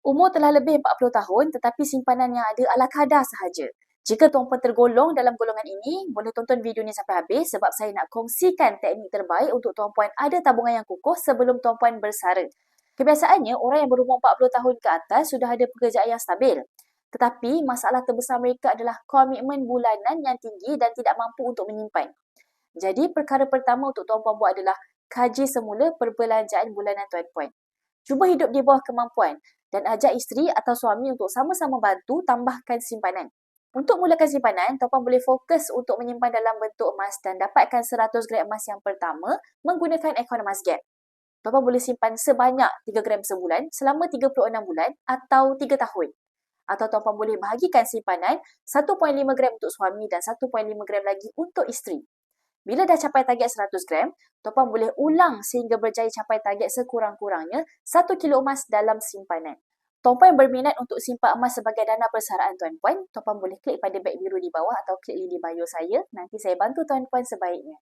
Umur telah lebih 40 tahun tetapi simpanan yang ada ala kadar sahaja. Jika tuan-puan tergolong dalam golongan ini, boleh tonton video ni sampai habis sebab saya nak kongsikan teknik terbaik untuk tuan-puan ada tabungan yang kukuh sebelum tuan-puan bersara. Kebiasaannya, orang yang berumur 40 tahun ke atas sudah ada pekerjaan yang stabil. Tetapi, masalah terbesar mereka adalah komitmen bulanan yang tinggi dan tidak mampu untuk menyimpan. Jadi, perkara pertama untuk tuan-puan buat adalah kaji semula perbelanjaan bulanan tuan-puan. Cuba hidup di bawah kemampuan dan ajak isteri atau suami untuk sama-sama bantu tambahkan simpanan. Untuk mulakan simpanan, tuan-puan boleh fokus untuk menyimpan dalam bentuk emas dan dapatkan 100 gram emas yang pertama menggunakan akaun emas gap. Tuan-puan boleh simpan sebanyak 3 gram sebulan selama 36 bulan atau 3 tahun. Atau tuan-puan boleh bahagikan simpanan 1.5 gram untuk suami dan 1.5 gram lagi untuk isteri. Bila dah capai target 100 gram, tuan-puan boleh ulang sehingga berjaya capai target sekurang-kurangnya 1 kilo emas dalam simpanan. Tuan-puan yang berminat untuk simpan emas sebagai dana persaraan tuan-puan boleh klik pada beg biru di bawah atau klik link di bio saya. Nanti saya bantu tuan-puan sebaiknya.